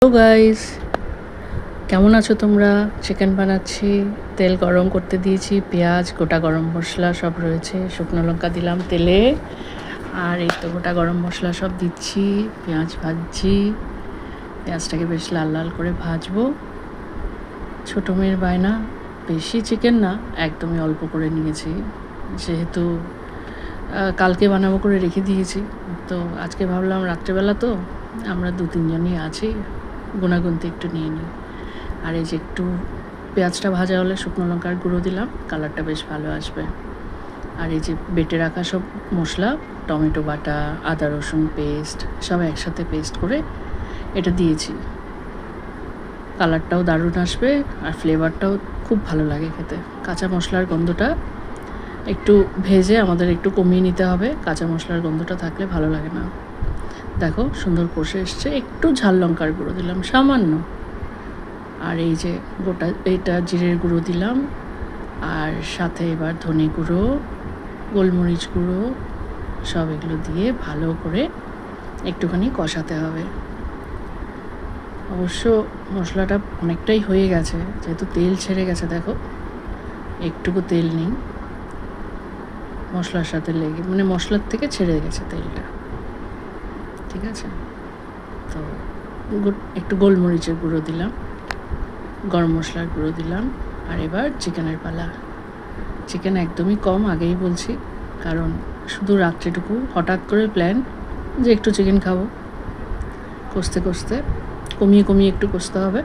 Hello guys, কেমন আছো তোমরা? চিকেন বানাচ্ছি, তেল গরম করতে দিয়েছি, পেঁয়াজ, গোটা গরম মশলা সব রয়েছে, শুকনো লঙ্কা দিলাম তেলে, আর এই তো গোটা গরম মশলা সব দিচ্ছি, পেঁয়াজ ভাজছি, পেঁয়াজটাকে বেশ লাল লাল করে ভাজবো। ছোটো মেয়ের বায়না, বেশি চিকেন না, একদমই অল্প করে নিয়েছি, যেহেতু কালকে বানাবো করে রেখে দিয়েছি, তো আজকে ভাবলাম রাত্রেবেলা তো আমরা 2-3 জনই আছি, গুনাগুনতে একটু নিয়ে নিই। আর এই যে একটু পেঁয়াজটা ভাজা হলে শুকনো লঙ্কার গুঁড়ো দিলাম, কালারটা বেশ ভালো আসবে। আর এই যে বেটে রাখা সব মশলা, টমেটো বাটা, আদা রসুন পেস্ট সব একসাথে পেস্ট করে এটা দিয়েছি। কালারটাও দারুণ আসবে আর ফ্লেভারটাও খুব ভালো লাগে খেতে। কাঁচা মশলার গন্ধটা একটু ভেজে আমাদের একটু কমিয়ে নিতে হবে, কাঁচা মশলার গন্ধটা থাকলে ভালো লাগে না। দেখো সুন্দর কষে এসছে, একটু ঝাল লঙ্কার গুঁড়ো দিলাম সামান্য, আর এই যে গোটা এইটা জিরের গুঁড়ো দিলাম, আর সাথে এবার ধনে গুঁড়ো, গোলমরিচ গুঁড়ো সব এগুলো দিয়ে ভালো করে একটুখানি কষাতে হবে। অবশ্য মশলাটা অনেকটাই হয়ে গেছে, যেহেতু তেল ছেড়ে গেছে, দেখো একটুকু তেল নেই, মশলার সাথে লেগে মানে মশলার থেকে ছেড়ে গেছে তেলটা, ঠিক আছে। তো একটু গোলমরিচের গুঁড়ো দিলাম, গরম মশলার গুঁড়ো দিলাম, আর এবার চিকেনের পালা। চিকেন একদমই কম, আগেই বলছি, কারণ শুধু রাত্রেটুকু হঠাৎ করে প্ল্যান যে একটু চিকেন খাবো, কষতে কষতে কমিয়ে কমিয়ে একটু কষতে হবে।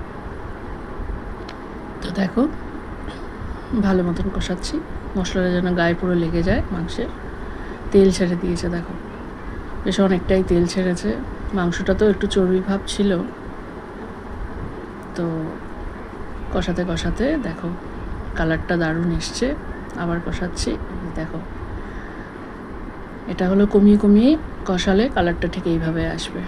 তো দেখো ভালো মতন কষাচ্ছি, মশলাটা যেন গায়ে পুরো লেগে যায় মাংসের। তেল ছেড়ে দিয়েছে, দেখো বেশ অনেকটাই তেল ছেড়েছে। মাংসটা তো একটু চর্বি ভাব ছিল, তো কষাতে কষাতে দেখো কালারটা দারুণ এসছে। আবার কষাচ্ছি, দেখো এটা হলো কমিয়ে কমিয়ে কষালে কালারটা ঠিক এইভাবে আসবে।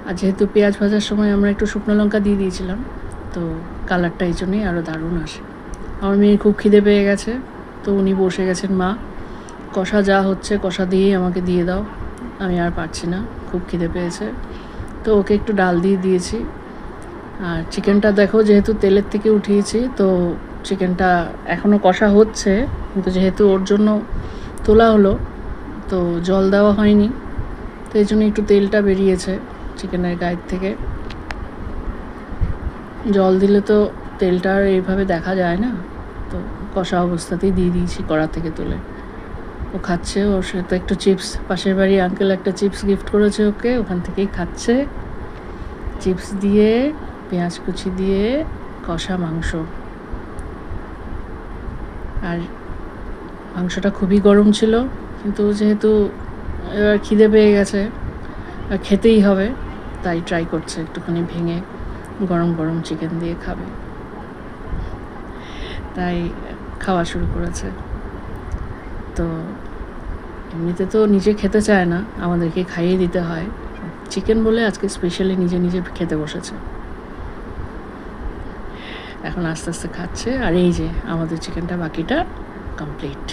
আর যেহেতু পেঁয়াজ ভাজার সময় আমরা একটু শুকনো লঙ্কা দিয়ে দিয়েছিলাম, তো কালারটা এই জন্যই আরও দারুণ আসে। আমার মেয়ের খুব খিদে পেয়ে গেছে, তো উনি বসে গেছেন, মা কষা যা হচ্ছে কষা দিয়েই আমাকে দিয়ে দাও, আমি আর পারছি না, খুব খিদে পেয়েছে। তো ওকে একটু ডাল দিয়ে দিয়েছি। আর চিকেনটা দেখো যেহেতু তেলের থেকে উঠিয়েছি, তো চিকেনটা এখনও কষা হচ্ছে, কিন্তু যেহেতু ওর জন্য তোলা হলো, তো জল দেওয়া হয়নি, তো এই জন্য একটু তেলটা বেরিয়েছে চিকেনের গায়ের থেকে। জল দিলে তো তেলটা আর এইভাবে দেখা যায় না, তো কষা অবস্থাতেই দিয়ে দিয়েছি কড়া থেকে তুলে। ও খাচ্ছে, ওর সাথে একটু চিপস, পাশের বাড়ি আঙ্কেল একটা চিপস গিফট করেছে ওকে, ওখান থেকেই খাচ্ছে। চিপস দিয়ে, পেঁয়াজ কুচি দিয়ে কষা মাংস, আর মাংসটা খুবই গরম ছিল, কিন্তু যেহেতু এবার খিদে পেয়ে গেছে আর খেতেই হবে, তাই ট্রাই করছে একটুখানি ভেঙে গরম গরম চিকেন দিয়ে খাবে, তাই খাওয়া শুরু করেছে। তো এমনিতে তো নিজে খেতে চায় না, আমাদেরকে খাইয়ে দিতে হয়, চিকেন বলে আজকে স্পেশালি নিজে নিজে খেতে বসেছে। এখন আস্তে আস্তে খাচ্ছে, আর এই যে আমাদের চিকেনটা বাকিটা কমপ্লিট।